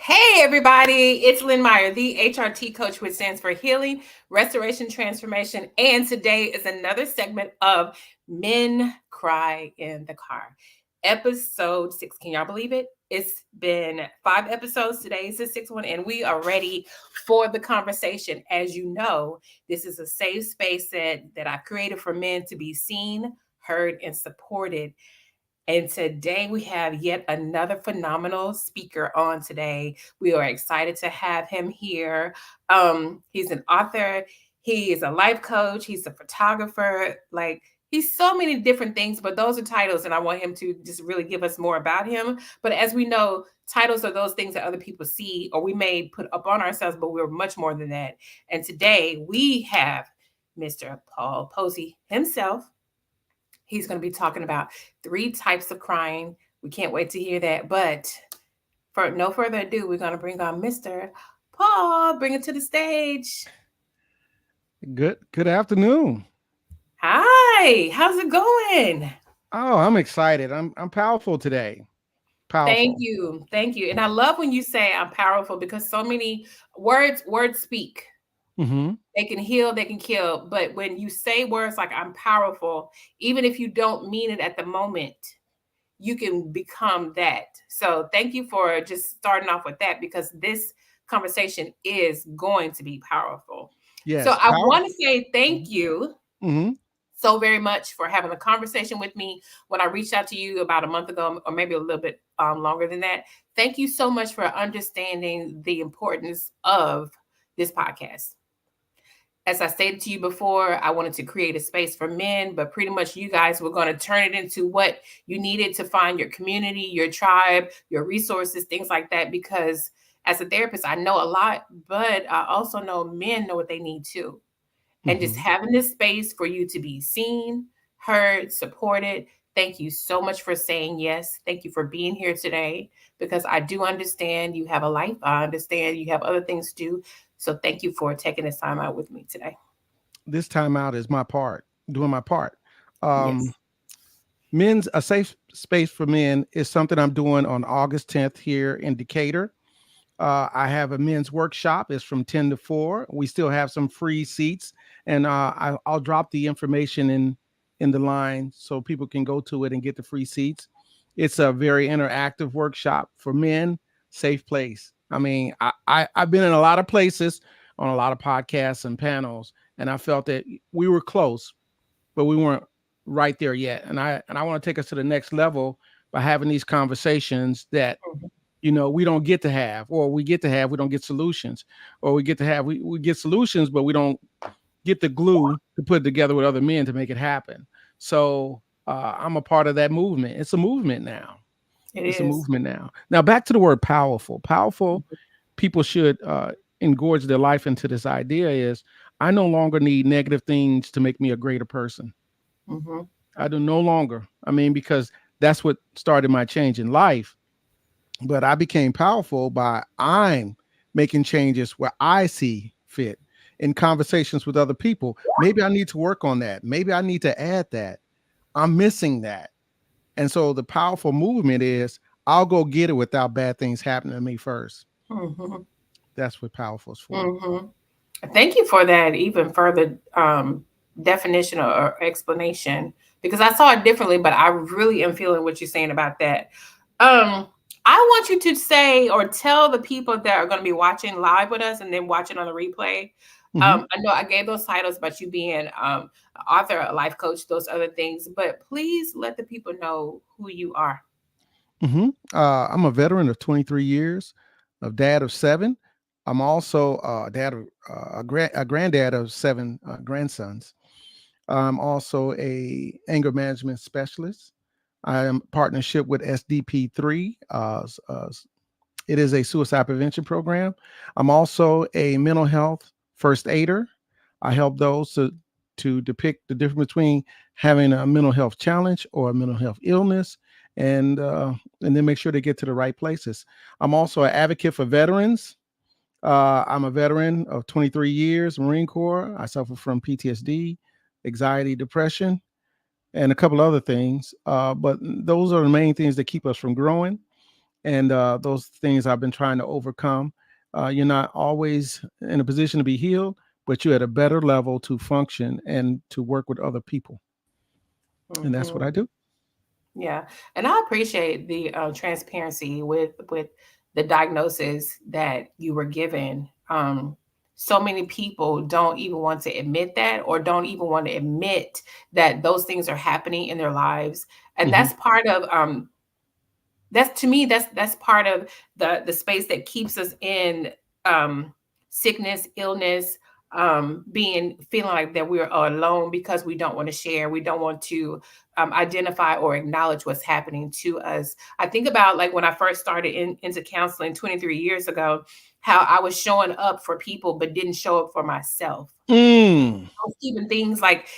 Hey, everybody, it's Lynn Meyer, the HRT coach, which stands for Healing, Restoration, Transformation. And today is another segment of Men Cry in the Car, episode 6. Can y'all believe it? It's been 5 episodes. Today is the sixth one, and we are ready for the conversation. As you know, this is a safe space that I've created for men to be seen, heard, and supported. And today we have yet another phenomenal speaker on today. We are excited to have him here. He's an author, he is a life coach, he's a photographer, like he's so many different things, but those are titles, and I want him to just really give us more about him. But as we know, titles are those things that other people see or we may put up on ourselves, but we're much more than that. And today we have Mr. Paul Posey himself. He's going to be talking about 3 types of crying. We can't wait to hear that. But for no further ado, we're going to bring on Mr. Paul. Bring it to the stage. Good afternoon. Hi, how's it going? Oh, I'm excited. I'm powerful today. Thank Powerful. you. Thank you. And I love when you say I'm powerful because so many words speak. Hmm. They can heal, they can kill. But when you say words like I'm powerful, even if you don't mean it at the moment, you can become that. So thank you for just starting off with that because this conversation is going to be powerful. So Yes, I power. want to say thank you Hmm. so very much for having a conversation with me when I reached out to you about a month ago, or maybe a little bit longer than that. Thank you so much for understanding the importance of this podcast. As I stated to you before, I wanted to create a space for men, but pretty much you guys were going to turn it into what you needed to find your community, your tribe, your resources, things like that. Because as a therapist, I know a lot, but I also know men know what they need too. And just Hmm. having this space for you to be seen, heard, supported. Thank you so much for saying yes. Thank you for being here today because I do understand you have a life. I understand you have other things to do. So thank you for taking this time out with me today. This time out is my part, doing my part. Um, Yes. men's a safe space for men is something I'm doing on August 10th here in Decatur. I have a men's workshop. It's from 10 to 4. We still have some free seats, and I'll drop the information in the line so people can go to it and get the free seats. It's a very interactive workshop for men, safe place. I mean, I've been in a lot of places on a lot of podcasts and panels, and I felt that we were close, but we weren't right there yet. And I want to take us to the next level by having these conversations that Mhm. we don't get to have, or we get to have, we don't get solutions, or we get to have, we get solutions, but we don't get the glue to put it together with other men to make it happen. So I'm a part of that movement. It's a movement now. It It's a is. movement now. Now back to the word powerful. Powerful people should engorge their life into this idea is I no longer need negative things to make me a greater person. Mm-hmm. I do no longer. I mean, because that's what started my change in life. But I became powerful by I'm making changes where I see fit in conversations with other people. Maybe I need to work on that. Maybe I need to add that. I'm missing that. And so the powerful movement is I'll go get it without bad things happening to me first. Mm-hmm. That's what powerful is for. Mm-hmm. Thank you for that even further definition or explanation because I saw it differently, but I really am feeling what you're saying about that. Um, I want you to say or tell the people that are going to be watching live with us and then watching on the replay. Hmm. I know I gave those titles about you being an author, a life coach, those other things, but please let the people know who you are. I'm a veteran of 23 years, of dad of 7. I'm also a dad of a granddad of 7 grandsons. I'm also a anger management specialist. I am partnership with SDP3. It is a suicide prevention program. I'm also a mental health first aider. I help those to depict the difference between having a mental health challenge or a mental health illness, and then make sure they get to the right places. I'm also an advocate for veterans. I'm a veteran of 23 years, Marine Corps. I suffer from PTSD, anxiety, depression, and a couple other things. But those are the main things that keep us from growing. and those things I've been trying to overcome. You're not always in a position to be healed, but you're at a better level to function and to work with other people, and that's what Hmm. I do. Yeah, and I appreciate the transparency with the diagnosis that you were given. So many people don't even want to admit that, or don't even want to admit that those things are happening in their lives, and Hmm. that's part of that's, to me, that's part of the space that keeps us in um sickness, illness, being feeling like that we're alone, because we don't want to share, we don't want to identify or acknowledge what's happening to us. I think about, like, when I first started into counseling 23 years ago, how I was showing up for people but didn't show up for myself. Mm. I was keeping things like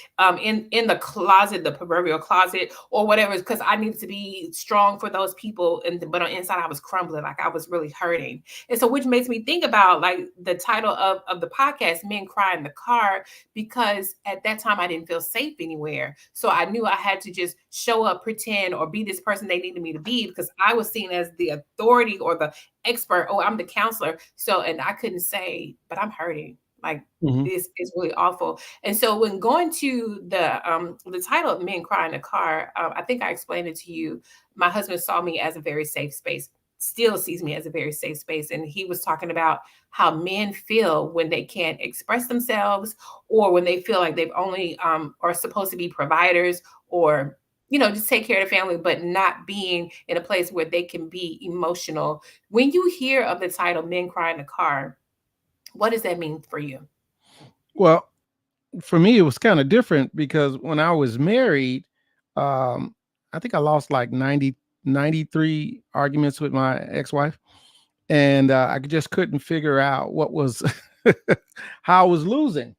in the closet, the proverbial closet, or whatever, because I needed to be strong for those people, and but on the inside I was crumbling, like I was really hurting. And so, which makes me think about, like, the title of the podcast, "Men Cry in the Car," because at that time I didn't feel safe anywhere. So I knew I had to just show up, pretend, or be this person they needed me to be, because I was seen as the authority or the expert. Oh, I'm the counselor. So, and I couldn't say, but I'm hurting. Like, Hmm. this is really awful. And so, when going to the title of "Men Cry in the Car," I think I explained it to you. My husband saw me as a very safe space, still sees me as a very safe space, and he was talking about how men feel when they can't express themselves, or when they feel like they've only are supposed to be providers, or just take care of the family, but not being in a place where they can be emotional. When you hear of the title "Men Cry in the Car," what does that mean for you? Well, for me, it was kind of different because when I was married, um, I think I lost like 93 arguments with my ex-wife, and I just couldn't figure out what was how I was losing.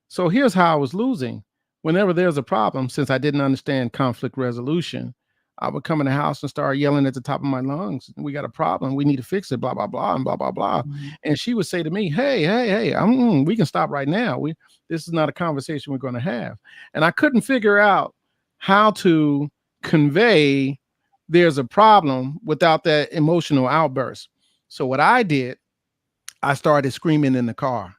So here's how I was losing. Whenever there's a problem, since I didn't understand conflict resolution, I would come in the house and start yelling at the top of my lungs. We got a problem. We need to fix it. Blah blah blah and blah blah blah. Mhm. And she would say to me, "Hey, hey, hey! We can stop right now. This is not a conversation we're going to have." And I couldn't figure out how to convey there's a problem without that emotional outburst. So what I did, I started screaming in the car.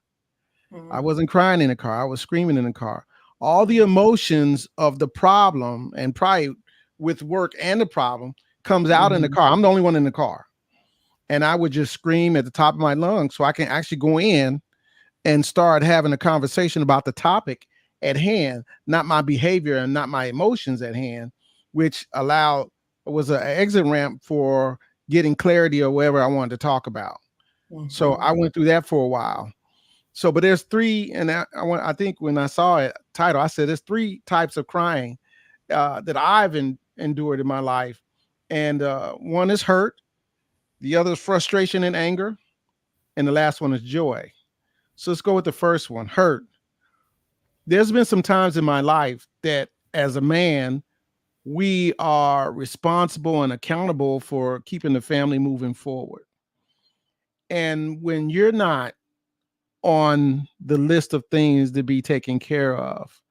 I Mhm. wasn't crying in the car. I was screaming in the car. All the Mhm. emotions of the problem and probably with work and the problem comes out in the Mhm. car. I'm the only one in the car. And I would just scream at the top of my lungs so I can actually go in and start having a conversation about the topic at hand, not my behavior and not my emotions at hand, which allowed was an exit ramp for getting clarity or whatever I wanted to talk about. So I Mhm. went through that for a while. So, but there's three, and I think when I saw it title, I said there's three types of crying that I've endured in my life, and one is hurt, the other is frustration and anger, and the last one is joy. So let's go with the first one, hurt. There's been some times in my life that, as a man, we are responsible and accountable for keeping the family moving forward. And when you're not on the list of things to be taken care of,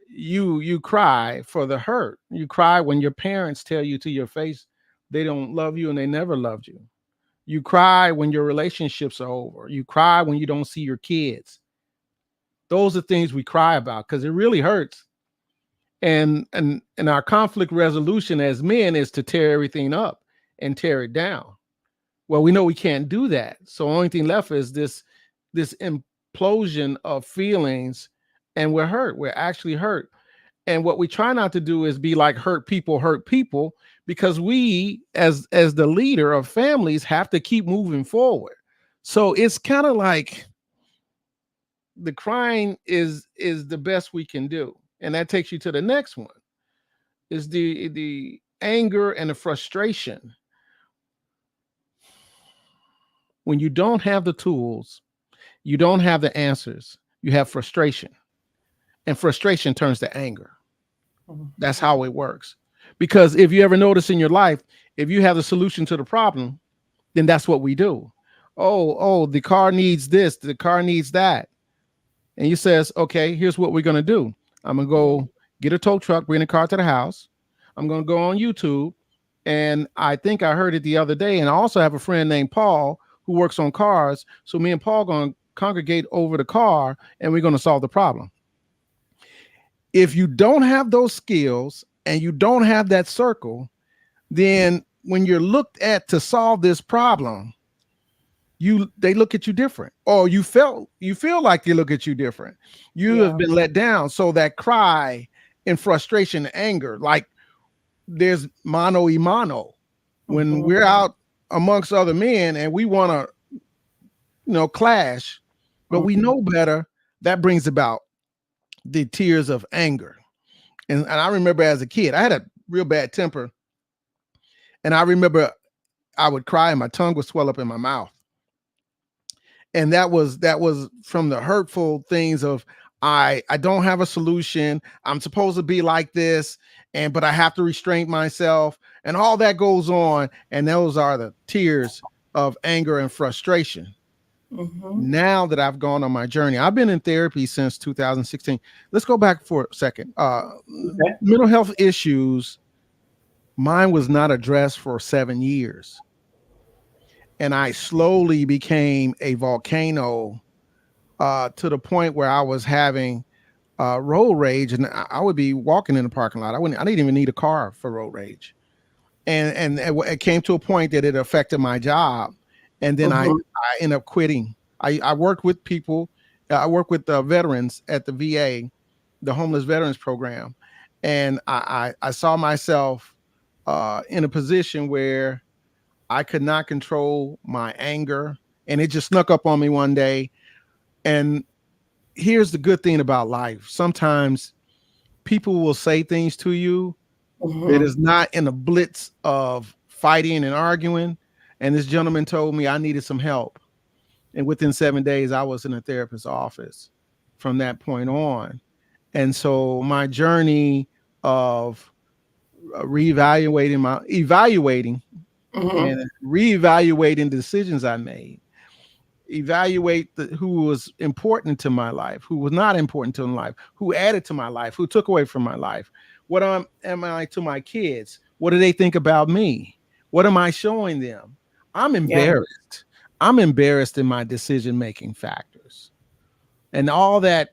you cry for the hurt. You cry when your parents tell you to your face they don't love you and they never loved you. You cry when your relationships are over. You cry when you don't see your kids. Those are things we cry about because it really hurts. And our conflict resolution as men is to tear everything up and tear it down. Well, we know we can't do that. So only thing left is this implosion of feelings, and we're hurt. We're actually hurt. And what we try not to do is be like hurt people, because we as the leader of families have to keep moving forward. So it's kind of like the crying is the best we can do. And that takes you to the next one, is the anger and the frustration. When you don't have the tools, you don't have the answers, you have frustration, and frustration turns to anger. That's Mhm. how it works. Because if you ever notice in your life, if you have the solution to the problem, then that's what we do. Oh, the car needs this, the car needs that. And you says, okay, here's what we're gonna do. I'm gonna Mhm. go get a tow truck, bring the car to the house. I'm gonna go on YouTube And I think I heard it the other day. And I also have a friend named Paul who works on cars. So me and Paul going to congregate over the car and we're going to solve the problem. If you don't have those skills and you don't have that circle, then when you're looked at to solve this problem, they look at you different, or you feel like they look at you different. You have been let down. So that cry and frustration and anger, like there's mano y mano when we're out amongst other men and we want to, clash, but we know better. That brings about the tears of anger. And I remember as a kid, I had a real bad temper. And I remember I would cry and my tongue would swell up in my mouth. And that was from the hurtful things of I don't have a solution. I'm supposed to be like this, but I have to restrain myself, and all that goes on. And those are the tears of anger and frustration. Now that I've gone on my journey, I've been in therapy since 2016. Let's go back for a second. Mental health issues, mine was not addressed for 7 years. And I slowly became a volcano to the point where I was having road rage, and I would be walking in the parking lot. I didn't even need a car for road rage. And it came to a point that it affected my job. And then I ended up quitting. I worked with people. I worked with veterans at the VA, the Homeless Veterans Program. And I saw myself in a position where I could not control my anger. And it just snuck up on me one day. And here's the good thing about life. Sometimes people will say things to you that is not in a blitz of fighting and arguing. And this gentleman told me I needed some help. And within 7 days, I was in a therapist's office from that point on. And so my journey of evaluating and reevaluating the decisions I made, evaluate who was important to my life, who was not important to my life, who added to my life, who took away from my life. What am I to my kids? What do they think about me? What am I showing them? I'm embarrassed. I'm embarrassed in my decision-making factors. And all that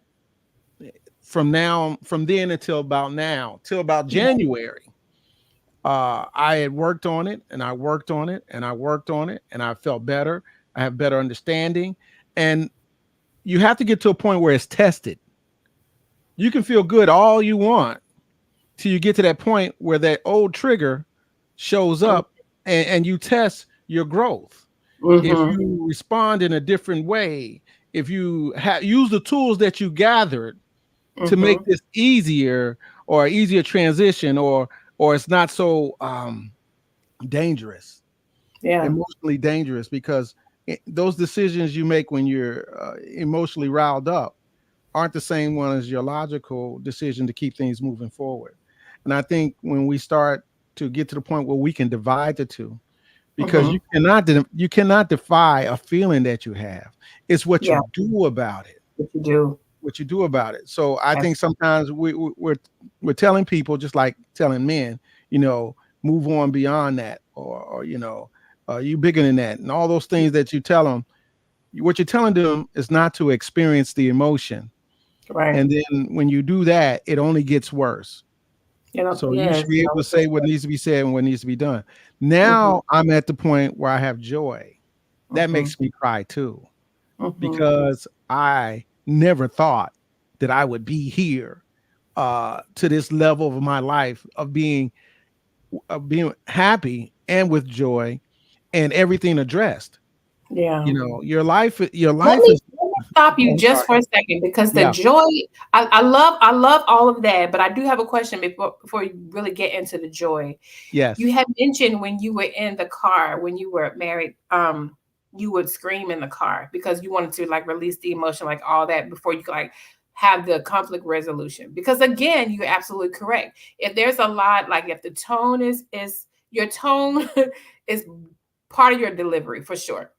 from then until about now, till about January, I had worked on it and I worked on it and I worked on it and I felt better. I have better understanding. And you have to get to a point where it's tested. You can feel good all you want till you get to that point where that old trigger shows up and you test your growth. If you respond in a different way, if you use the tools that you gathered to make this easier or easier transition, or it's not so dangerous, emotionally dangerous, because those decisions you make when you're emotionally riled up aren't the same one as your logical decision to keep things moving forward. And I think when we start to get to the point where we can divide the two, because you cannot defy a feeling that you have. It's what you do about it. What you do about it. So I think sometimes we're telling people, just like telling men, move on beyond that, or you bigger than that, and all those things that you tell them. What you're telling them is not to experience the emotion, right? And then when you do that, it only gets worse. So you should be able to say what needs to be said and what needs to be done. Now I'm at the point where I have joy. That makes me cry too, because I never thought that I would be here to this level of my life of being happy and with joy and everything addressed. Your life is. Let me stop you just for a second, because the joy, I love all of that, but I do have a question before you really get into the joy. Yes. You had mentioned when you were in the car, when you were married, you would scream in the car because you wanted to like release the emotion, like all that, before you could like have the conflict resolution. Because again, you're absolutely correct. If there's a lot, like if the tone is your tone is part of your delivery for sure.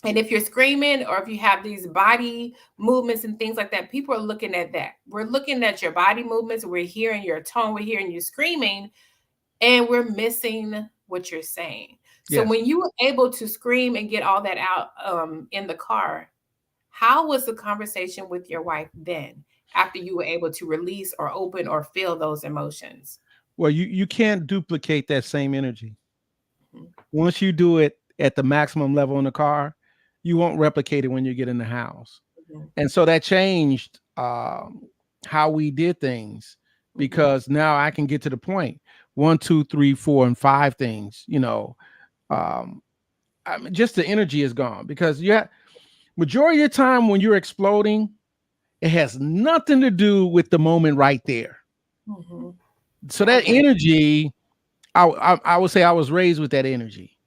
And if you're screaming, or if you have these body movements and things like that, people are looking at that. We're looking at your body movements. We're hearing your tone. We're hearing you screaming. and we're missing what you're saying. So Yes. when you were able to scream and get all that out in the car, how was the conversation with your wife then after you were able to release or open or feel those emotions? Well, you can't duplicate that same energy. Mhm, Once you do it at the maximum level in the car, you won't replicate it when you get in the house. mhm, And so that changed how we did things, mhm, because now I can get to the point. One, two, three, four, and five things. Um, I mean, just the energy is gone, because majority of the time when you're exploding, it has nothing to do with the moment right there. mhm. So that Okay. energy, I would say I was raised with that energy,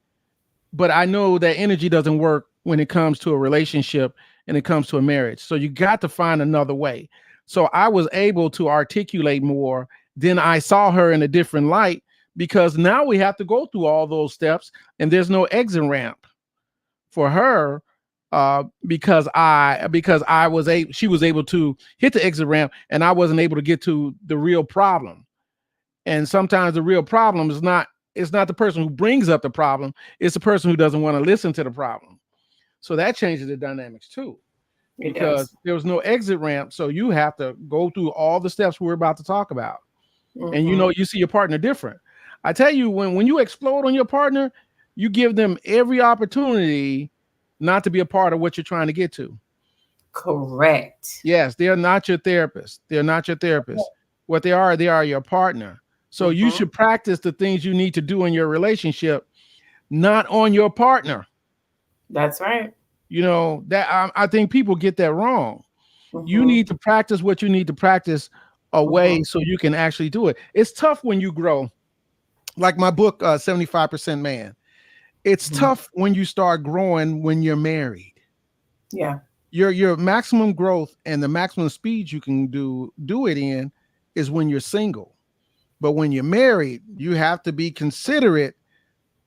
but I know that energy doesn't work when it comes to a relationship and it comes to a marriage. So you got to find another way. So I was able to articulate more. Then I saw her in a different light, because now we have to go through all those steps and there's no exit ramp for her, because I was she was able to hit the exit ramp and I wasn't able to get to the real problem. And sometimes the real problem is not, it's not the person who brings up the problem, it's the person who doesn't want to listen to the problem. So that changes the dynamics too, It because does. there was no exit ramp. So you have to go through all the steps we're about to talk about. And Mhm. you see your partner different. I tell you, when you explode on your partner, you give them every opportunity not to be a part of what you're trying to get to. Correct. Yes, they are not your therapist. They're not your therapist. What they are your partner. So you Mhm. should practice the things you need to do in your relationship, not on your partner. That's right. That I think people get that wrong. You Mhm. need to practice what you need to practice away Mhm. so you can actually do it. It's tough when you grow. Like my book, 75% Man. It's Mhm. tough when you start growing when you're married. Yeah. Your maximum growth and the maximum speed you can do it in is when you're single. But when you're married, you have to be considerate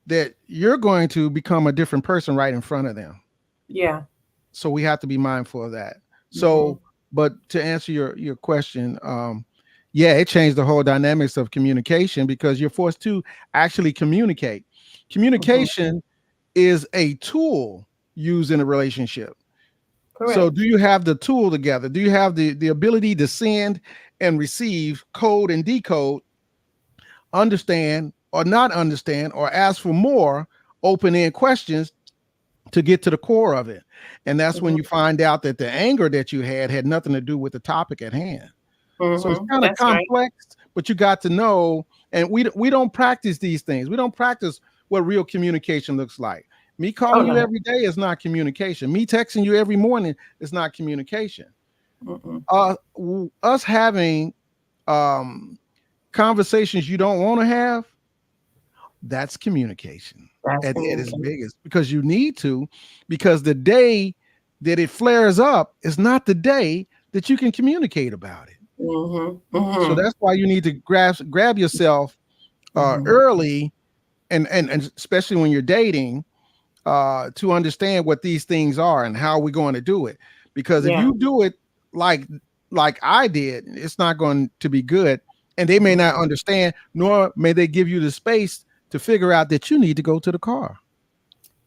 that you're going to become a different person right in front of them. Yeah. So we have to be mindful of that. Mhm. So, but to answer your question, yeah, it changed the whole dynamics of communication, because you're forced to actually communicate. Mhm. Communication is a tool used in a relationship. So do Correct. you have the tool together? Do you have the ability to send and receive, code and decode, understand or not understand, or ask for more open-end questions to get to the core of it? And that's when Mhm. you find out that the anger that you had nothing to do with the topic at hand. So it's Mhm. kind of That's right. complex, but you got to know. And we don't practice these things. We don't practice what real communication looks like. Me Oh calling you no. every day is not communication. Me texting you every morning is not communication. Mm-mm. Us having um, conversations you don't want to have, that's communication That's at its communication. biggest, because you need to, because the day that it flares up is not the day that you can communicate about it. Mhm. So Mhm. that's why you need to grab yourself Mhm. early, and especially when you're dating, to understand what these things are and how we're going to do it. Because if Yeah. you do it like like I did, it's not going to be good. And they may not Mhm. understand, nor may they give you the space to figure out that you need to go to the car.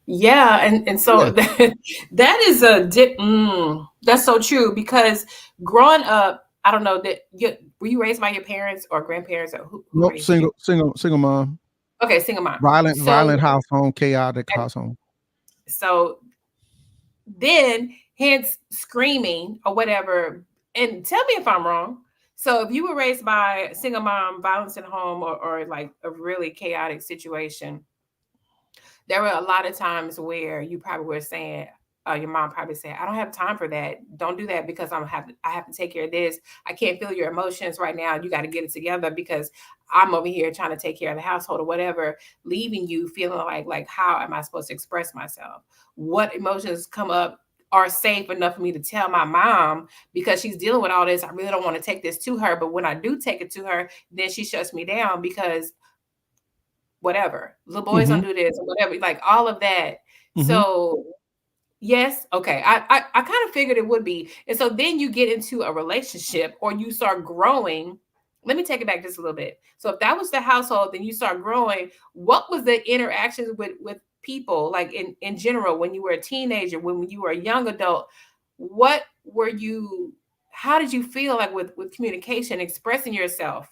Yeah, and so Yeah. that is a dip. That's so true because growing up, I don't know that were you raised by your parents or grandparents or who Nope. raised you? Single mom. Okay, single mom. Violent So house home, chaotic house home. so then hence screaming or whatever. And tell me if I'm wrong. So if you were raised by a single mom, violence at home, or like a really chaotic situation, there were a lot of times where you probably were saying, your mom probably said, "I don't have time for that. Don't do that because I have to take care of this. I can't feel your emotions right now. You got to get it together because I'm over here trying to take care of the household or whatever, leaving you feeling like how am I supposed to express myself? What emotions come up are safe enough for me to tell my mom because she's dealing with all this. I really don't want to take this to her, but when I do take it to her, then she shuts me down because whatever. Little boys don't Hmm. do this or whatever, like all of that. Hmm. So yes, okay. I kind of figured it would be. And so then you get into a relationship or you start growing let me take it back just a little bit. So if that was the household, then you start growing. What was the interactions with people like in general when you were a teenager, when you were a young adult? What were you? How did you feel like with communication, expressing yourself?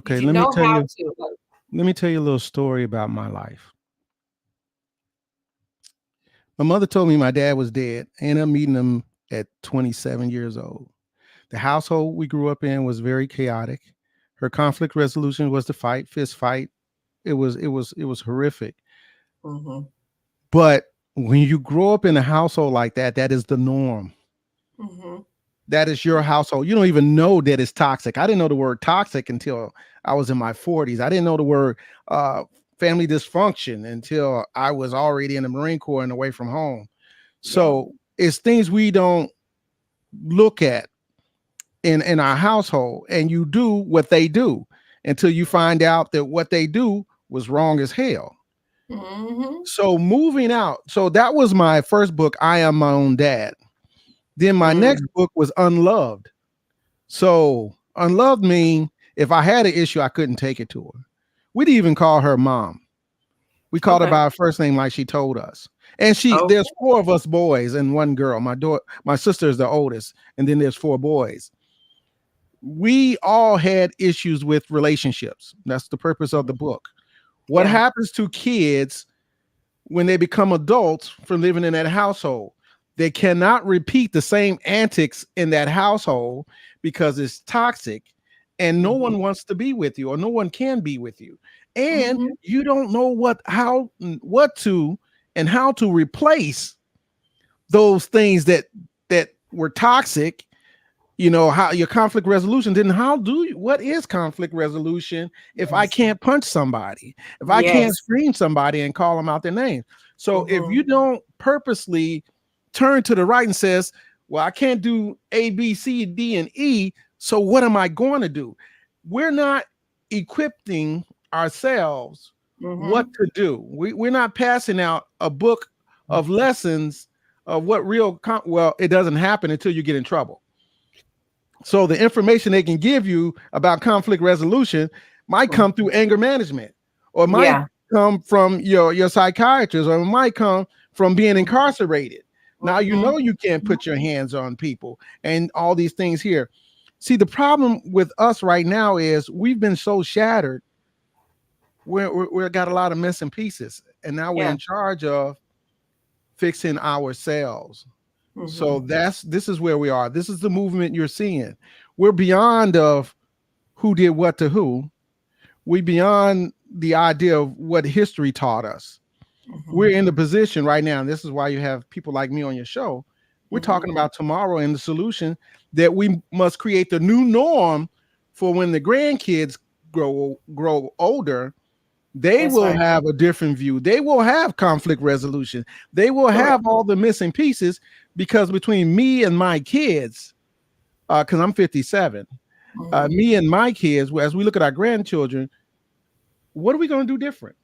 Did Okay, you know how to? Like, let me tell you a little story about my life. My mother told me my dad was dead. I ended up meeting him at 27 years old. The household we grew up in was very chaotic. Her conflict resolution was to fight, fist fight. It was horrific. mm-hmm, But when you grow up in a household like that, that is the norm. mm-hmm, That is your household. You don't even know that it's toxic. I didn't know the word toxic until I was in my 40s. I didn't know the word uh, family dysfunction until I was already in the Marine Corps and away from home. yeah, So it's things we don't look at in our household, and you do what they do until you find out that what they do was wrong as hell. mm-hmm, So moving out, so that was my first book, I Am My Own Dad. Then my next mm, book was Unloved. So unloved mean if I had an issue, I couldn't take it to her. We'd even call her mom. We called her okay, by her first name like she told us. And okay, there's four of us boys and one girl. My sister is the oldest, and then there's four boys. We all had issues with relationships. That's the purpose of the book. What yeah, happens to kids when they become adults from living in that household? They cannot repeat the same antics in that household because it's toxic and no mm-hmm, one wants to be with you or no one can be with you. And mm-hmm, you don't know what to and how to replace those things that were toxic. You know how your conflict resolution didn't. How do you, what is conflict resolution if I yes, can't punch somebody, if I can't yes, scream somebody and call them out their name? So if mm-hmm, you don't purposely turn to the right and says, well, I can't do A, B, C, D, and E, so what am I going to do? We're not equipping ourselves what mm-hmm, to do. We're not passing out a book of lessons of what well, it doesn't happen until you get in trouble. So the information they can give you about conflict resolution might come through anger management, or might yeah, come from your psychiatrist, or it might come from being incarcerated. Now you mm-hmm, know you can't put your hands on people and all these things here. See, the problem with us right now is we've been so shattered. We're got a lot of missing pieces, and now we're yeah, in charge of fixing ourselves. mm-hmm, So this is where we are. This is the movement you're seeing. We're beyond of who did what to who. We beyond the idea of what history taught us. mm-hmm, We're in the position right now, and this is why you have people like me on your show. We're mm-hmm, talking about tomorrow and the solution that we must create the new norm for when the grandkids grow older. They that's will right, have a different view. They will have conflict resolution. They will correct, have all the missing pieces because between me and my kids, because I'm 57, mm-hmm, me and my kids, as we look at our grandchildren, what are we going to do different?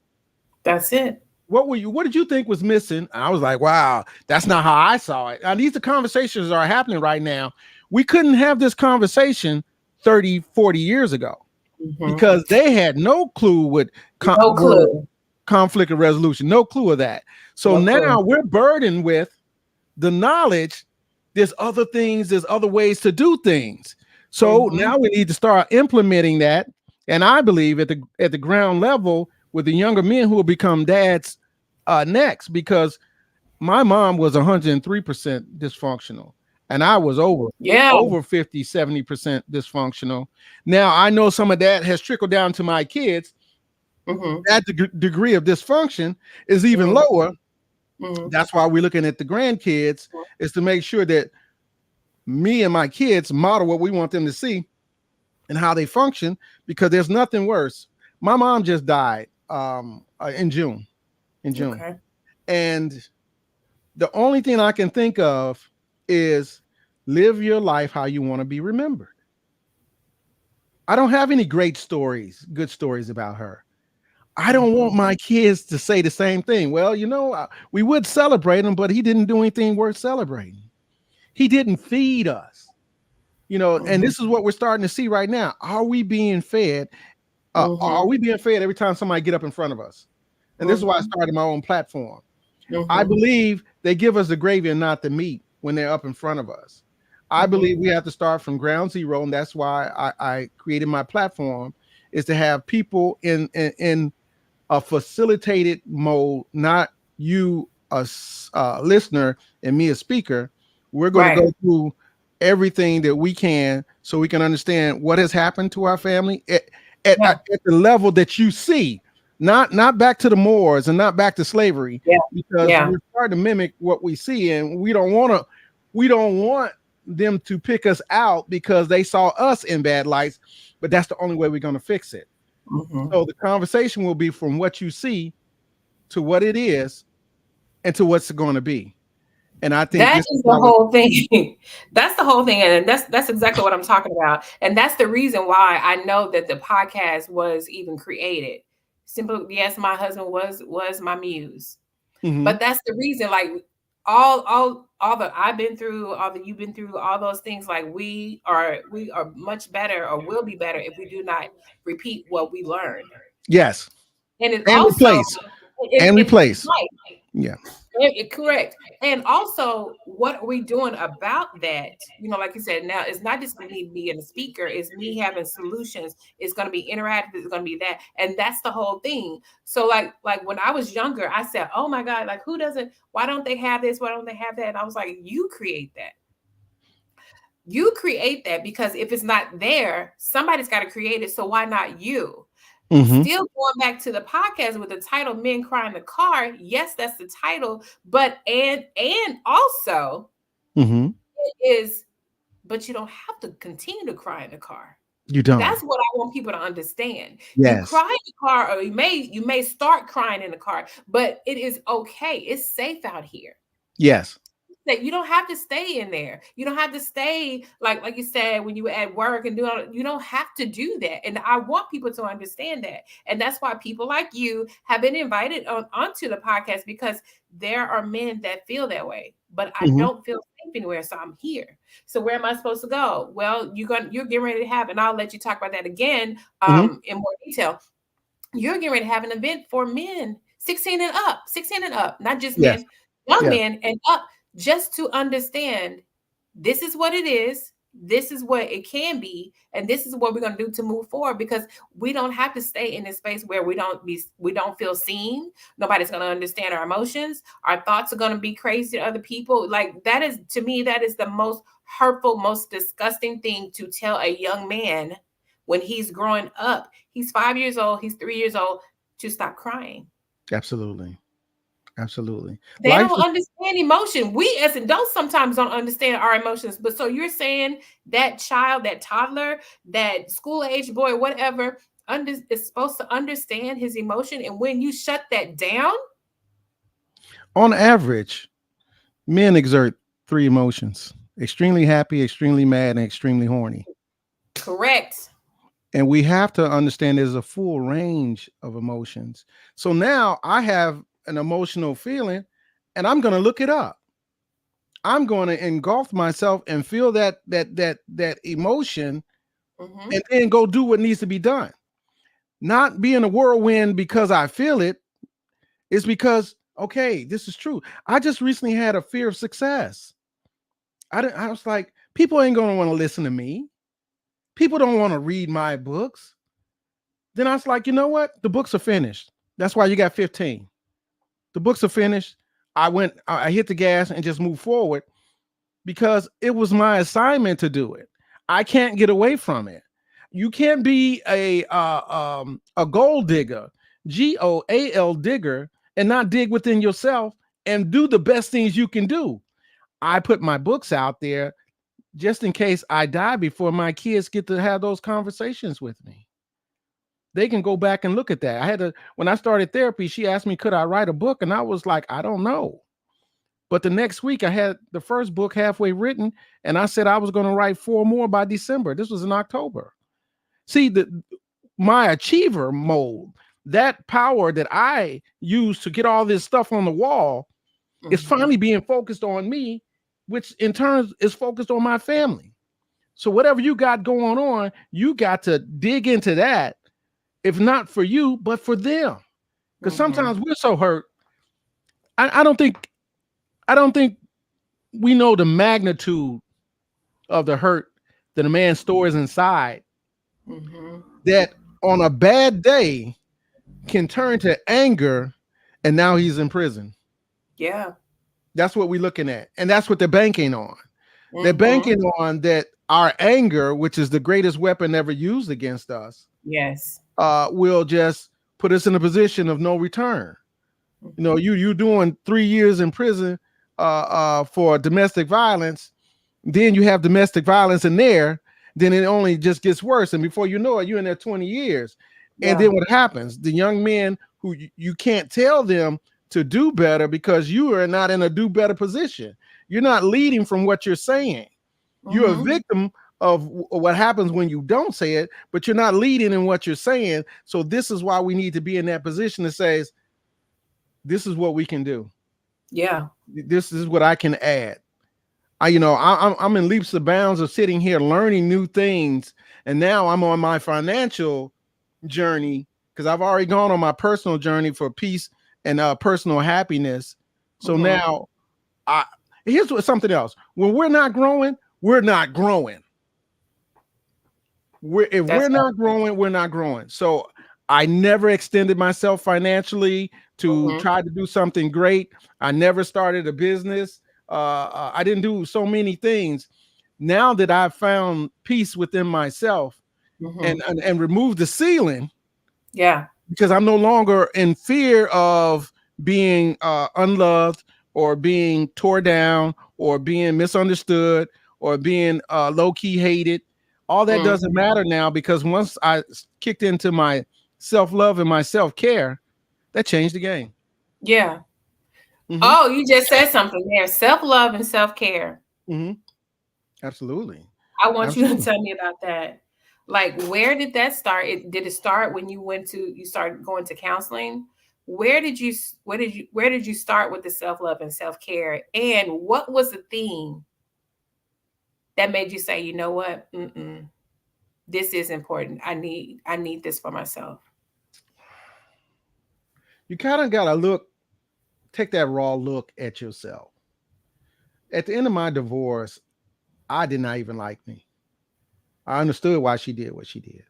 that's it, What did you think was missing? I was like, wow, that's not how I saw it. Now, these are conversations that are happening right now. We couldn't have this conversation 30, 40 years ago mm-hmm, because they had no clue what no were clue, conflict and resolution, no clue of that. So no clue, now we're burdened with the knowledge. There's other things, there's other ways to do things. So mm-hmm, now we need to start implementing that. And I believe at the ground level with the younger men who will become dads next, because my mom was 103% dysfunctional and I was yeah, over 50, 70% dysfunctional. Now I know some of that has trickled down to my kids. mm-hmm, That degree of dysfunction is even mm-hmm, lower. mm-hmm, That's why we're looking at the grandkids, is to make sure that me and my kids model what we want them to see and how they function, because there's nothing worse. My mom just died in June. okay, And the only thing I can think of is live your life how you want to be remembered. I don't have any good stories about her. I don't mm-hmm, want my kids to say the same thing. Well, we would celebrate him, but he didn't do anything worth celebrating. He didn't feed us. And Mhm. this is what we're starting to see right now. Are we being fed? Are Mhm. we being fed every time somebody get up in front of us? And this is why I Mhm. started my own platform. I Mhm. believe they give us the gravy and not the meat when they're up in front of us. I Mhm. believe we have to start from ground zero, and that's why I created my platform, is to have people in a facilitated mode, not you a listener and me a speaker. We're going to Right. go through everything that we can so we can understand what has happened to our family Yeah. at the level that you see, not back to the Moors and not back to slavery, Yeah. because Yeah. we're starting to mimic what we see, and we don't want them to pick us out because they saw us in bad lights, but that's the only way we're going to fix it. Mhm. So the conversation will be from what you see to what it is and to what's going to be. And I think That this is is the how it. whole thing. That's the whole thing, and that's exactly what I'm talking about, and that's the reason why I know that the podcast was even created. Simply, yes, my husband was my muse, Hmm. but that's the reason. Like all that I've been through, all that you've been through, all those things. Like we are much better, or will be better if we do not repeat what we learned. Yes, And it and also replace and replace. right. Yeah. Correct. And also, what are we doing about that? Like you said, now it's not just me being a speaker, it's me having solutions. It's going to be interactive, it's going to be that. And that's the whole thing. So like when I was younger, I said, oh my God, like why don't they have this? Why don't they have that? And I was like, you create that. You create that, because if it's not there, somebody's got to create it. So why not you? Hmm. Still going back to the podcast with the title "Men Cry in the Car." Yes, that's the title, but and also Hmm. it is, but you don't have to continue to cry in the car. You don't. That's what I want people to understand. You Yes. cry in the car, or you may start crying in the car, but it is okay. It's safe out here. Yes. That you don't have to stay in there. You don't have to stay like you said when you were at work and you don't have to do that. And I want people to understand that. And that's why people like you have been invited onto the podcast, because there are men that feel that way. But I Hmm. don't feel safe anywhere, so I'm here. So where am I supposed to go? Well, you're getting ready to have, and I'll let you talk about that again Hmm. in more detail. You're getting ready to have an event for men 16 and up, not just Yes. men, young Yes. men and up, just to understand this is what it is, this is what it can be, and this is what we're going to do to move forward, because we don't have to stay in this space where we don't feel seen. Nobody's going to understand our emotions. Our thoughts are going to be crazy to other people. Like, that is, to me, that is the most hurtful, most disgusting thing to tell a young man when he's growing up. He's 5 years old, he's 3 years old, to stop crying. Absolutely. Absolutely. They Life don't is. understand emotion. We as adults sometimes don't understand our emotions. But so you're saying that child, that toddler, that school age boy, whatever, is supposed to understand his emotion. And when you shut that down, On average, men exert three emotions: extremely happy, extremely mad, and extremely horny. correct. And we have to understand there's a full range of emotions. So now I have an emotional feeling and I'm going to look it up. I'm going to engulf myself and feel that emotion, Hmm. and then go do what needs to be done. Not be in a whirlwind because I feel it. It's because, okay, this is true. I just recently had a fear of success. I was like, people ain't going to want to listen to me. People don't want to read my books. Then I was like, you know what? The books are finished. That's why you got 15. The books are finished. I hit the gas and just moved forward because it was my assignment to do it. I can't get away from it. You can't be a gold digger, GOAL digger, and not dig within yourself and do the best things you can do. I put my books out there just in case I die before my kids get to have those conversations with me. They can go back and look at that. When I started therapy, she asked me, could I write a book? And I was like, I don't know. But the next week, I had the first book halfway written, and I said I was going to write 4 more by December. This was in October. See, my achiever mode, that power that I use to get all this stuff on the wall, is Hmm. finally being focused on me, which in turn is focused on my family. So whatever you got going on, you got to dig into that, if not for you, but for them. Because Mm-hmm. sometimes we're so hurt. I don't think I don't think we know the magnitude of the hurt that a man stores inside, Mm-hmm. that on a bad day can turn to anger, and now he's in prison. Yeah. That's what we're looking at. And that's what they're banking on. They're Mm-hmm. banking on that our anger, which is the greatest weapon ever used against us, Yes. will just put us in a position of no return. You know, Mm-hmm. you doing 3 years in prison for domestic violence, then you have domestic violence in there, then it only just gets worse. And before you know it, you're in there 20 years. And Yeah. then what happens? The young men who you can't tell them to do better because you are not in a do better position. You're not leading from what you're saying. You're a Mm-hmm. victim of what happens when you don't say it, but you're not leading in what you're saying. So this is why we need to be in that position that says, this is what we can do. Yeah. This is what I can add. I'm in leaps and bounds of sitting here learning new things, and now I'm on my financial journey because I've already gone on my personal journey for peace and personal happiness. So Mm-hmm. now, I here's something else. When we're not growing, we're not growing. If That's we're not growing, we're not growing. So I never extended myself financially to mm-hmm. try to do something great. I never started a business. I didn't do so many things. Now that I've found peace within myself Mm-hmm. and removed the ceiling, Yeah. because I'm no longer in fear of being unloved or being tore down or being misunderstood or being low key hated. All that doesn't Mm-hmm. matter now because once I kicked into my self love and my self care, that changed the game. Yeah. Hmm. Oh, you just said something there. Self-love and self-care. Hmm. Absolutely. I want you to Absolutely. tell me about that. Like, where did that start? Did it start when you started going to counseling? Where did you start with the self-love and self-care? And what was the theme that made you say, you know what? This is important. I need this for myself. You kind of got to take that raw look at yourself. At the end of my divorce, I did not even like me. I understood why she did what she did.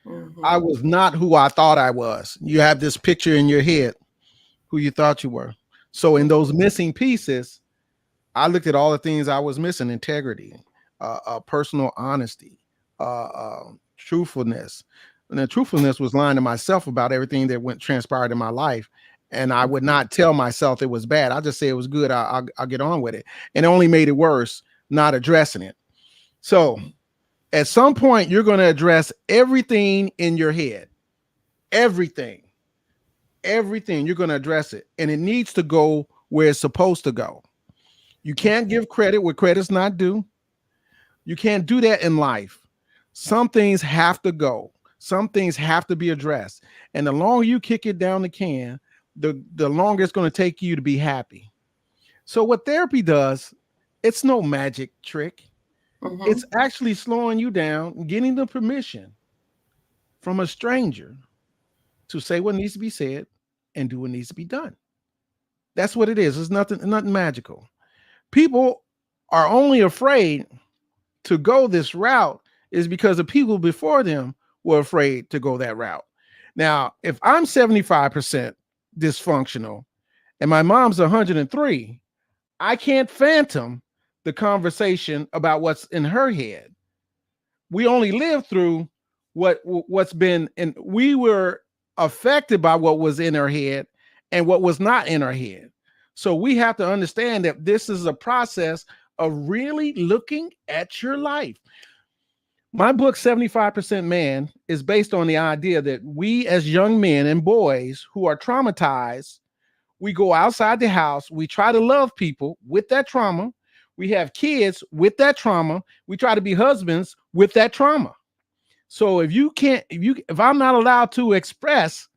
I Mm-hmm. was not who I thought I was. You have this picture in your head who you thought you were. So in those Mm-hmm. missing pieces, I looked at all the things I was missing: integrity, personal honesty, truthfulness. And the truthfulness was lying to myself about everything that went transpired in my life. And I would not tell myself it was bad. I just say it was good. I'll get on with it. And it only made it worse, not addressing it. So at some point, you're going to address everything in your head. Everything. Everything. You're going to address it. And it needs to go where it's supposed to go. You can't give credit where credit's not due. You can't do that in life. Some things have to go. Some things have to be addressed. And the longer you kick it down the can, the longer it's going to take you to be happy. So what therapy does, it's no magic trick. Mm-hmm. It's actually slowing you down, getting the permission from a stranger to say what needs to be said and do what needs to be done. That's what it is. It's nothing magical. People are only afraid to go this route is because the people before them were afraid to go that route. Now, if I'm 75% dysfunctional and my mom's 103, I can't phantom the conversation about what's in her head. We only live through what's been, and we were affected by what was in her head and what was not in her head. So we have to understand that this is a process of really looking at your life. My book, 75% Man, is based on the idea that we as young men and boys who are traumatized, we go outside the house, we try to love people with that trauma, we have kids with that trauma, we try to be husbands with that trauma. So if I'm not allowed to express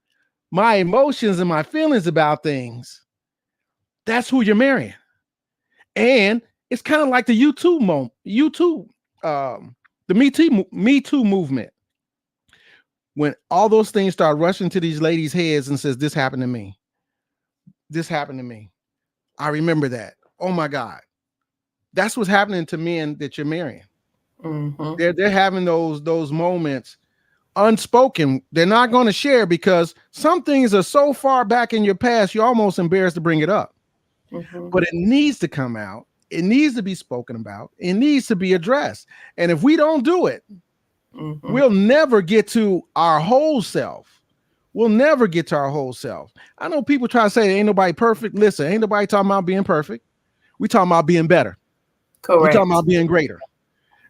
my emotions and my feelings about things, that's who you're marrying. And it's kind of like the YouTube moment, YouTube, um, The Me Too movement, when all those things start rushing to these ladies' heads and says, "This happened to me. This happened to me." I remember that. Oh my God, that's what's happening to men that you're marrying. Mm-hmm. They're having those moments unspoken. They're not going to share because some things are so far back in your past, you're almost embarrassed to bring it up. Mm-hmm. But it needs to come out. It needs to be spoken about. It needs to be addressed. And if we don't do it, Mm-hmm. we'll never get to our whole self. We'll never get to our whole self. I know people try to say ain't nobody perfect. Listen, ain't nobody talking about being perfect. We talking about being better. We talking Correct. about being greater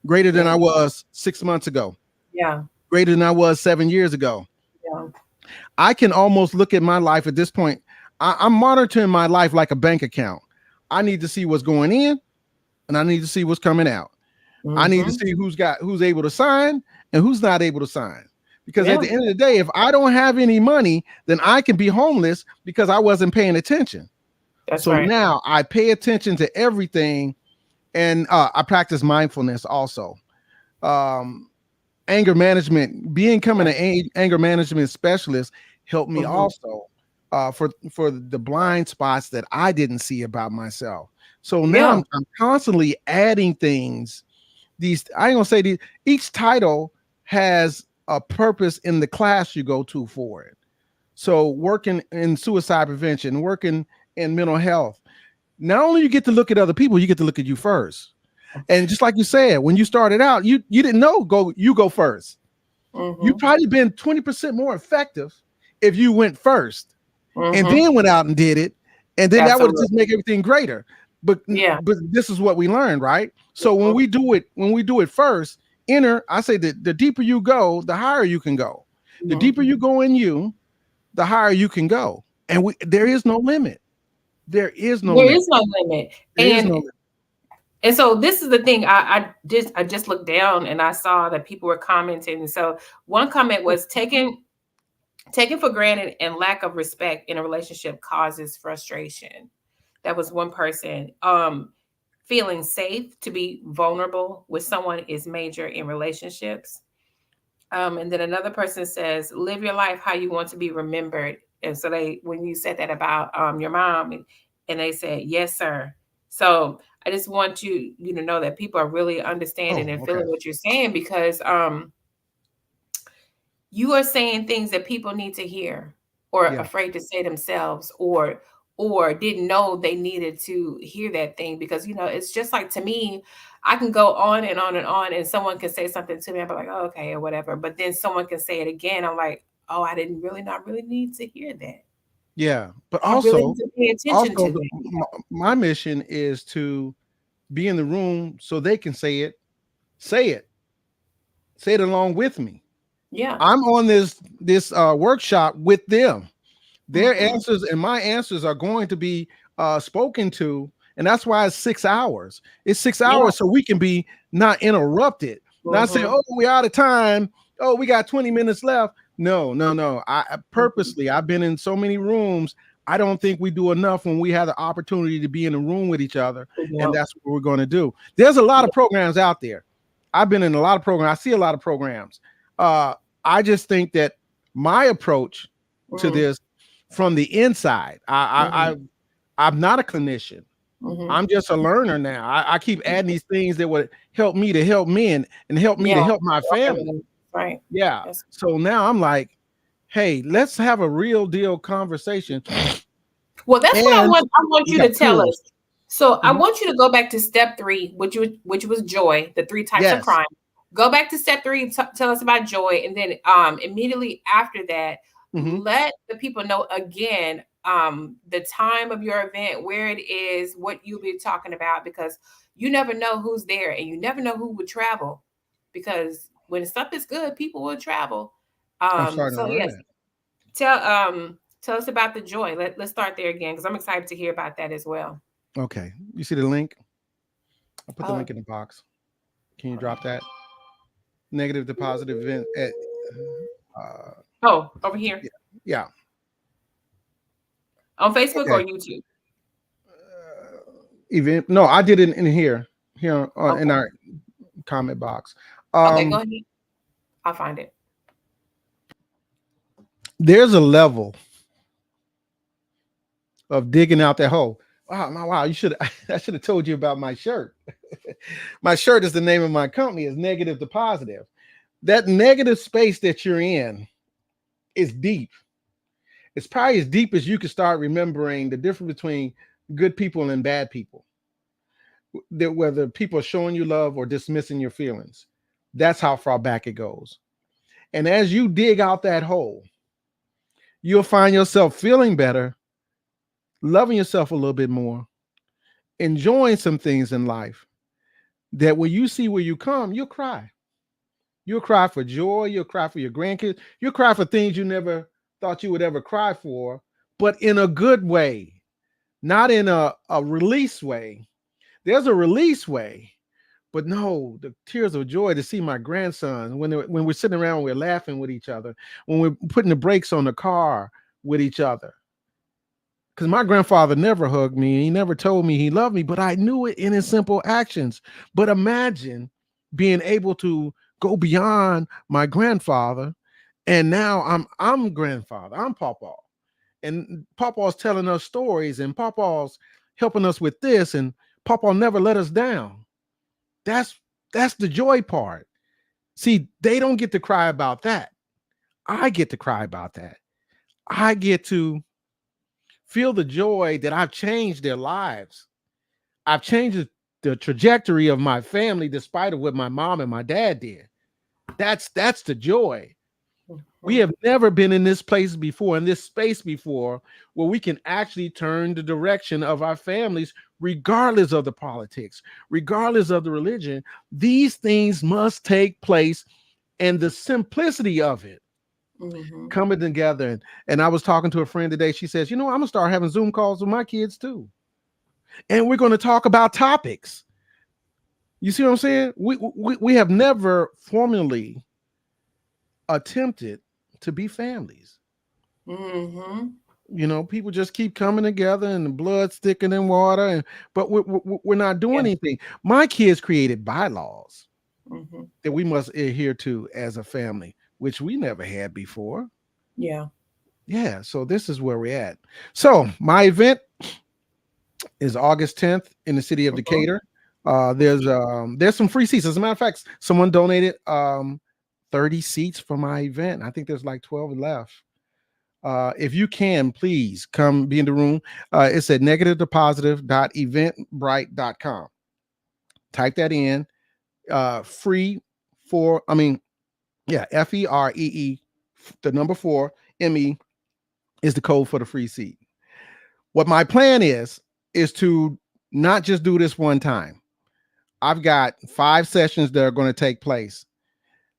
than Yeah. I was 6 months ago, Yeah. greater than I was 7 years ago. Yeah. I can almost look at my life at this point. I'm monitoring my life like a bank account. I need to see what's going in and I need to see what's coming out. I need to Mm-hmm. see who's able to sign and who's not able to sign. Because at Yeah. the end of the day, if I don't have any money, then I can be homeless because I wasn't paying attention. That's So right. now I pay attention to everything, and I practice mindfulness also. Um, Anger management, becoming Yeah. an anger management specialist helped me Mm-hmm. also for the blind spots that I didn't see about myself. So now Yeah. I'm constantly adding things. These I ain't gonna say these. Each title has a purpose in the class you go to for it. So working in suicide prevention, working in mental health. Not only you get to look at other people, you get to look at you first. And just like you said, when you started out, you didn't know go first. You Mm-hmm. probably been 20% more effective if you went first and Mm-hmm. then went out and did it, and then that would just Absolutely. make everything greater. But Yeah. but this is what we learned, right? So when Mhm. we do it first, I say that the deeper you go, the higher you can go. The Mhm. deeper you go in you, the higher you can go. And there is no limit. There is no There limit. is no limit. There is no limit. And so this is the thing. I just looked down and I saw that people were commenting. And so one comment was taken for granted and lack of respect in a relationship causes frustration. That was one person. Feeling safe to be vulnerable with someone is major in relationships. And then another person says, live your life how you want to be remembered. And so when you said that about your mom, and they said, yes, sir. So I just want you to know that people are really understanding Oh, and okay. feeling what you're saying because you are saying things that people need to hear or Yeah. afraid to say themselves or didn't know they needed to hear that thing because it's just like to me I can go on and on and on and someone can say something to me. I'm like, oh, okay, or whatever, but then someone can say it again. I'm like, oh, I didn't really not really need to hear that. Yeah. But I really need to pay attention to that. my mission is to be in the room so they can say it, say it along with me. Yeah. I'm on this workshop with them. Their Hmm. answers and my answers are going to be spoken to, and that's why it's 6 hours. It's six Yeah. hours so we can be not interrupted. Not say, Hmm. "Oh, we're out of time. Oh, we got 20 minutes left." No, no, no. I Hmm. purposely, I've been in so many rooms. I don't think we do enough when we have the opportunity to be in a room with each other, and Yeah. that's what we're going to do. There's a lot Yeah. of programs out there. I've been in a lot of programs. I see a lot of programs. Uh, I just think that my approach to Hmm. this from the inside. Hmm. I'm not a clinician. Hmm. I'm just a learner now. I keep adding these things that would help me to help men and help me Yeah. to help my family. Right. Yeah. That's So now I'm like, hey, let's have a real deal conversation. Well, that's what And I want we you to got tell tools. us. So I Mhm. want you to go back to step three, which was joy, the three types of Yes. crime. Go back to step three, tell us about joy, and then immediately after that, Mhm. let the people know again the time of your event, where it is, what you'll be talking about, because you never know who's there and you never know who would travel. Because when stuff is good, people will travel. I'm starting to So learn yes, that. tell us about the joy. Let's start there again because I'm excited to hear about that as well. Okay. You see the link? I put the Oh, link in the box. Can you drop that? Negative to positive event at uh oh, over here yeah. Yeah. on Facebook or Okay. YouTube. Event. No, I did it in here in Okay. our comment box. Okay, go Um, ahead. I'll find it. there's a level of digging out that hole. Wow, you should I should have told you about my shirt. My shirt is the name of my company, is Negative to Positive. That negative space that you're in is deep. It's probably as deep as you can start remembering the difference between good people and bad people. That whether people are showing you love or dismissing your feelings. That's how far back it goes. And as you dig out that hole, you'll find yourself feeling better, loving yourself a little bit more, enjoying some things in life that when you see where you come, you'll cry. You'll cry for joy. You'll cry for your grandkids. You'll cry for things you never thought you would ever cry for, but in a good way, not in a release way. There's a release way, but no, the tears of joy to see my grandson when we're sitting around, we're laughing with each other, when we're putting the brakes on the car with each other. Because my grandfather never hugged me. He never told me he loved me, but I knew it in his simple actions. But imagine being able to go beyond my grandfather, and now I'm grandfather. I'm Papa, and Papa's telling us stories, and Papa's helping us with this, and Papa never let us down. That's that's the joy part. See, they don't get to cry about that. I get to cry about that. I get to feel the joy that I've changed their lives. I've changed the trajectory of my family despite of what my mom and my dad did. That's the joy. We Mhm. have never been in this place before, in this space before, where we can actually turn the direction of our families, regardless of the politics, regardless of the religion. These things must take place, and the simplicity of it Mhm. coming together. And I was talking to a friend today. She says, I'm gonna start having Zoom calls with my kids too. And we're going to talk about topics. You see what I'm saying? We have never formally attempted to be families. Mhm. People just keep coming together and the blood sticking in water, but we're not doing Yeah. anything. My kids created bylaws Mhm. that we must adhere to as a family, which we never had before. Yeah. Yeah, so this is where we're at. So my event is August 10th in the city of Mhm. Decatur. There's some free seats. As a matter of fact, someone donated 30 seats for my event. I think there's like 12 left. If you can, please come be in the room. It's at negative to positive.eventbrite.com. Type that in. Free for, I mean, yeah, FEREE, the number 4, ME is the code for the free seat. What my plan is to not just do this one time. I've got 5 sessions that are going to take place.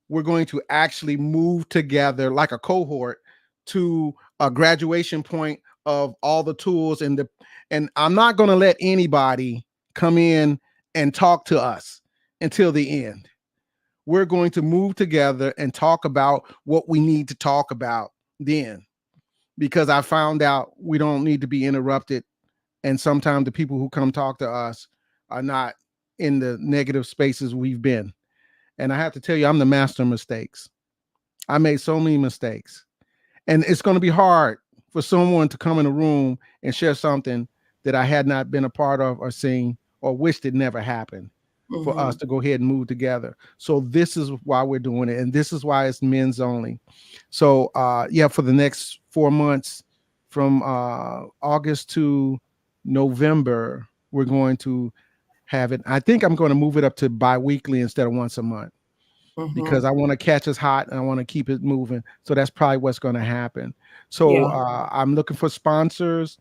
We're going to actually move together like a cohort to a graduation point of all the tools and I'm not going to let anybody come in and talk to us until the end. We're going to move together and talk about what we need to talk about then, because I found out we don't need to be interrupted, and sometimes the people who come talk to us are not in the negative spaces we've been. And I have to tell you, I'm the master of mistakes. I made so many mistakes. And it's going to be hard for someone to come in a room and share something that I had not been a part of or seen or wished it never happened, for us Mhm. to go ahead and move together. So this is why we're doing it. And this is why it's men's only. So yeah, for the next 4 months, from August to November, we're going to have it. I think I'm going to move it up to bi-weekly instead of once a month, because Mhm. I want to catch us hot and I want to keep it moving. So that's probably what's going to happen. So Yeah. I'm looking for sponsors.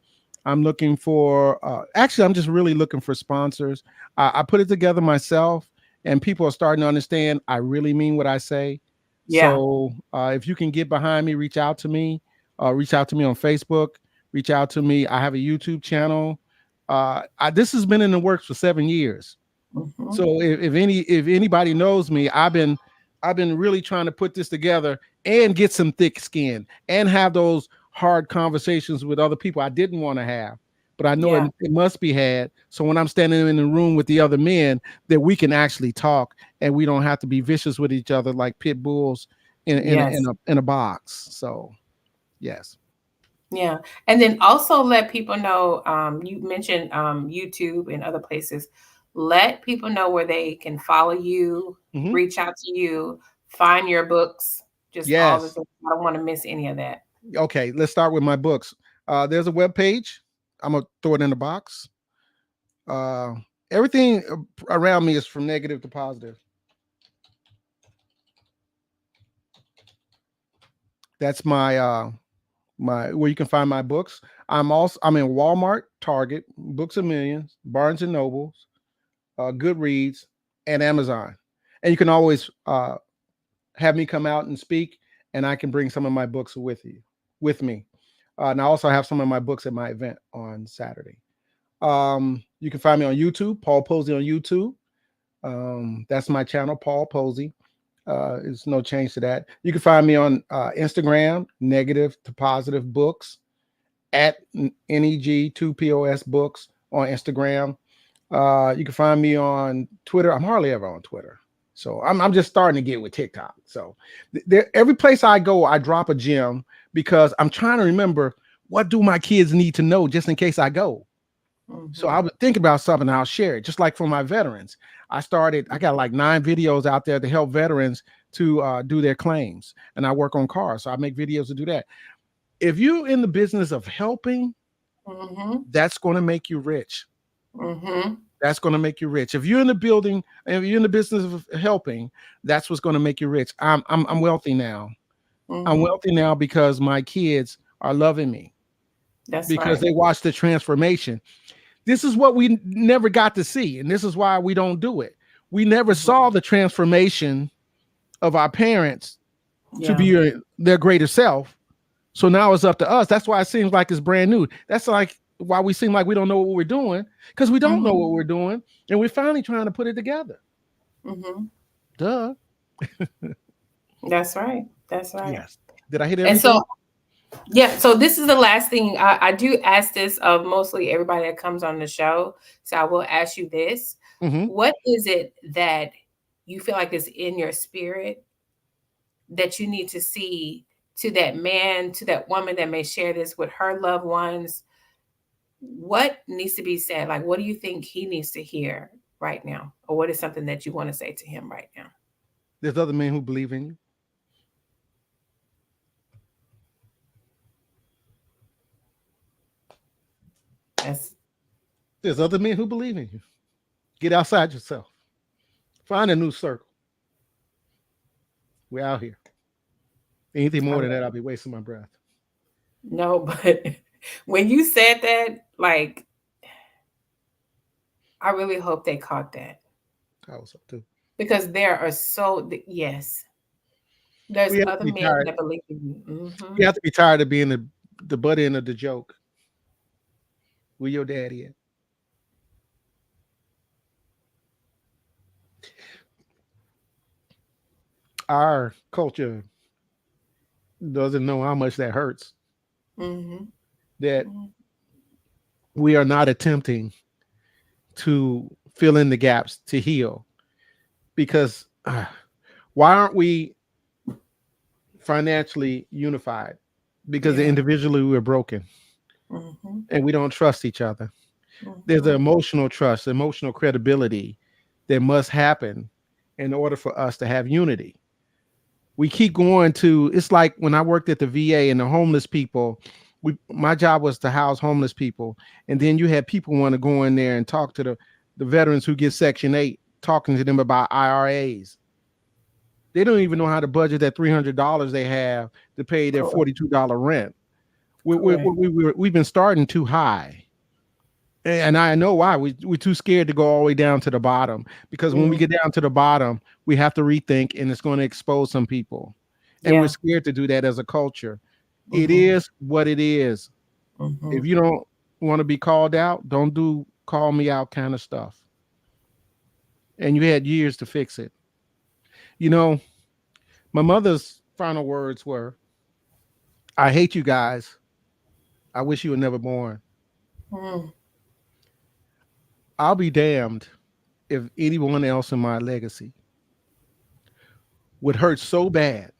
I'm looking for, actually, I'm just really looking for sponsors. I put it together myself, and people are starting to understand I really mean what I say. Yeah. So if you can get behind me, reach out to me. Reach out to me on Facebook. Reach out to me. I have a YouTube channel. This has been in the works for 7 years. Mhm. So if anybody knows me, I've been really trying to put this together and get some thick skin and have those hard conversations with other people I didn't want to have. but I know Yeah. it must be had. So when I'm standing in the room with the other men, that we can actually talk and we don't have to be vicious with each other like pit bulls Yes. in a box. So yes. Yeah. And then also let people know, you mentioned YouTube and other places. Let people know where they can follow you, Hmm. reach out to you, find your books, just all the Yes. things. I don't want to miss any of that. Okay, let's start with my books. There's a web page. I'm gonna throw it in the box. Uh, Everything around me is from negative to positive. That's my where you can find my books. I'm in Walmart, Target, Books a Millions, Barnes and Nobles, Goodreads, and Amazon. And you can always have me come out and speak, and I can bring some of my books with me. And I also have some of my books at my event on Saturday. You can find me on YouTube, Paul Posey on YouTube. That's my channel, Paul Posey. There's no change to that. You can find me on Instagram, Negative to Positive Books, at NEG2POS Books on Instagram. You can find me on Twitter. I'm hardly ever on Twitter. So I'm just starting to get with TikTok. So every place I go, I drop a gem because I'm trying to remember what do my kids need to know just in case I go. So Hmm. I was thinking about something, I'll share it. Just like for my veterans, I got like 9 videos out there to help veterans to do their claims. And I work on cars. So I make videos to do that. If you're in the business of helping, Hmm. that's going to make you rich. Hmm. That's going to make you rich. If you're in the building, if you're in the business of helping, that's what's going to make you rich. I'm wealthy now. I'm Hmm. wealthy now because my kids are loving me That's because right. they watch the transformation. This is what we never got to see, and this is why we don't do it. We never Hmm. saw the transformation of our parents to Yeah. be their greater self. So now it's up to us. That's why it seems like it's brand new. That's like why we seem like we don't know what we're doing because we don't know Hmm. what we're doing, and we're finally trying to put it together. Hmm. Duh. That's right. That's right. Yes. Did I hit And so, everything? yeah, so this is the last thing. I do ask this of mostly everybody that comes on the show. So I will ask you this. Hmm. What is it that you feel like is in your spirit that you need to see to that man, to that woman that may share this with her loved ones? What needs to be said? Like, what do you think he needs to hear right now? Or what is something that you want to say to him right now? There's other men who believe in you. That's There's other men who believe in you. Get outside yourself. Find a new circle. We're out here. Anything I more than love that, I'll be wasting my breath. no, but when you said that, like, I really hope they caught that I was up too. because there are yes, there's We have to other be men tired. that believe in you. Hmm. We have to be tired of being the butt end of the joke. Where your daddy at? Our culture doesn't know how much that hurts. Hmm. That we are not attempting to fill in the gaps to heal because why aren't we financially unified? Because Yeah. individually we're broken Hmm. and we don't trust each other. There's an Hmm. emotional trust, emotional credibility that must happen in order for us to have unity. We keep going to it's like when I worked at the VA and the homeless people, my job was to house homeless people. And then you had people want to go in there and talk to the veterans who get Section 8, talking to them about IRAs. They don't even know how to budget that $300 they have to pay their Correct. $42 rent. Correct. We've been starting too high. And I know why. We're too scared to go all the way down to the bottom because when we Mm. get down to the bottom, we have to rethink and it's going to expose some people. And we're Yeah. scared to do that as a culture. It Hmm. is what it is. Hmm. If you don't want to be called out, don't do call me out kind of stuff. And you had years to fix it. You know, my mother's final words were, I hate you guys. I wish you were never born. Mm, I'll be damned if anyone else in my legacy would hurt so bad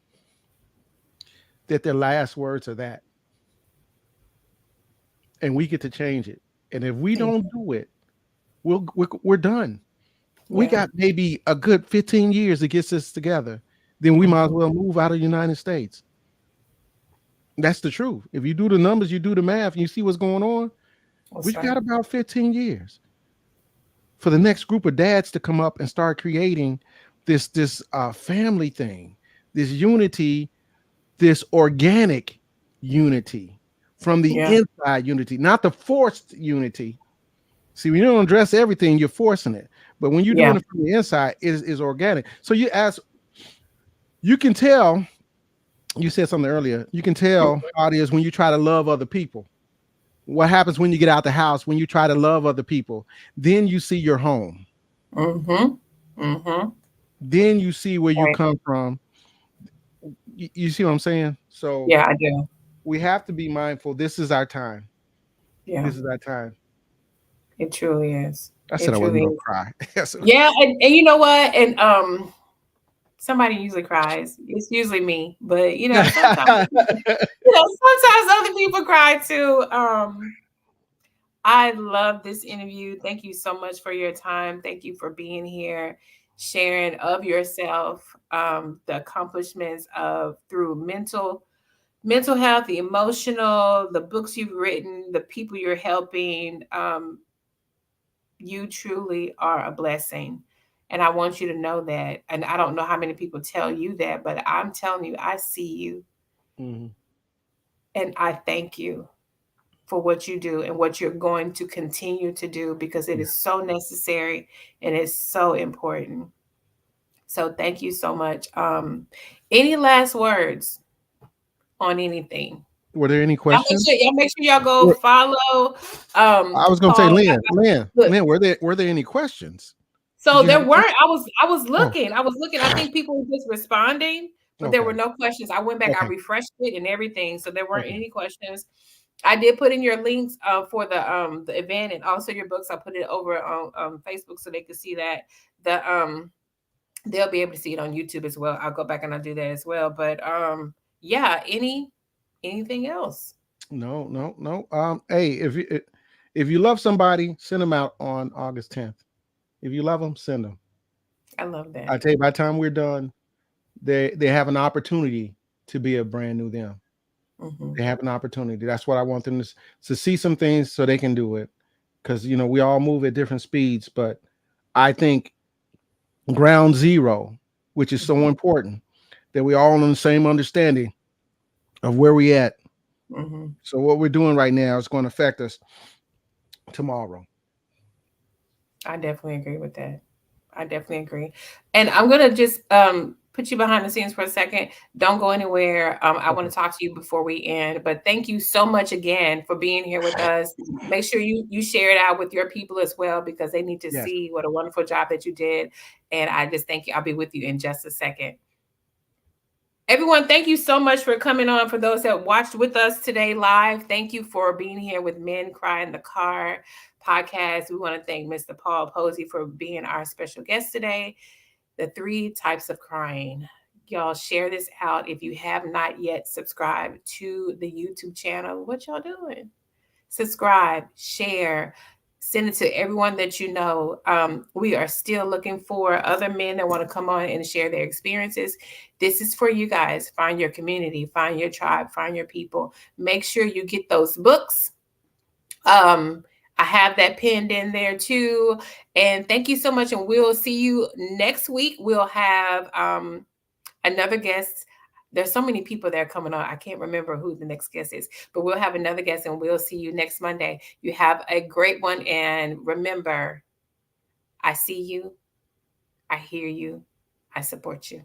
that their last words are that, and we get to change it. And if we thank don't you. do it, we're done. We Yeah. got maybe a good 15 years to get this together. Then we might as Hmm. well move out of the United States. That's the truth. If you do the numbers, you do the math, and you see what's going on, That's we've got right. about 15 years for the next group of dads to come up and start creating this family thing, this unity, this organic unity from the Yeah. inside unity, not the forced unity. See, when you don't address everything, you're forcing it. But when you're Yeah. doing it from the inside, it is organic. So you can tell, you said something earlier, you can tell how it is when you try to love other people. What happens when you get out the house, when you try to love other people? Then you see your home. Mm-hmm. Mm-hmm. Then you see where you Right. come from. You see what I'm saying? So Yeah, I do. we have to be mindful. This is our time. Yeah, This is our time. it truly is. I It said I wasn't truly gonna is. cry. Yeah, and you know what? And somebody usually cries. It's usually me, but sometimes sometimes other people cry too. I love this interview. Thank you so much for your time. Thank you for being here, sharing of yourself, the accomplishments of through mental health, the emotional, the books you've written, the people you're helping. You truly are a blessing. And I want you to know that. And I don't know how many people tell you that, but I'm telling you, I see you Mhm. and I thank you for what you do and what you're going to continue to do because it Yeah. is so necessary and it's so important. So thank you so much. Any last words on anything? Were there any Y'all make questions? sure y'all go Were- follow I was gonna say, Paul. Look, Lynn, were there any questions? Did so you have there a weren't. question? I was Oh, looking. I was looking. I think people were just responding, but there were okay, no questions. I went back. I okay, refreshed it and everything, so there weren't okay. any questions. I did put in your links for the event and also your books. I put it over on Facebook so they could see that. The they'll be able to see it on YouTube as well. I'll go back and I'll do that as well. But yeah. Anything else? No, no, no. Hey, if you love somebody, send them out on August 10th. If you love them, send them. I love that. I tell you, by the time we're done, they have an opportunity to be a brand new them. Hmm. They have an opportunity. That's what I want them to see some things so they can do it. Because we all move at different speeds, but I think ground zero, which is so important, that we all on the same understanding of where we at. Hmm. So what we're doing right now is going to affect us tomorrow. I definitely agree with that. I definitely agree. And I'm gonna just put you behind the scenes for a second. Don't go anywhere. I want Okay. to talk to you before we end. But thank you so much again for being here with us. Make sure you share it out with your people as well because they need to Yes. see what a wonderful job that you did. And I just thank you. I'll be with you in just a second. Everyone, thank you so much for coming on. For those that watched with us today live, thank you for being here with Men Cry in the Car podcast. We want to thank Mr. Paul Posey for being our special guest today. The 3 types of crying. Y'all share this out. If you have not yet subscribed to the YouTube channel, what y'all doing? Subscribe, share, send it to everyone that you know. We are still looking for other men that want to come on and share their experiences. This is for you guys. Find your community, find your tribe, find your people. Make sure you get those books. Um, I have that pinned in there too. And thank you so much. And we'll see you next week. We'll have another guest. There's so many people that are coming on. I can't remember who the next guest is, but we'll have another guest and we'll see you next Monday. You have a great one. And remember, I see you, I hear you, I support you.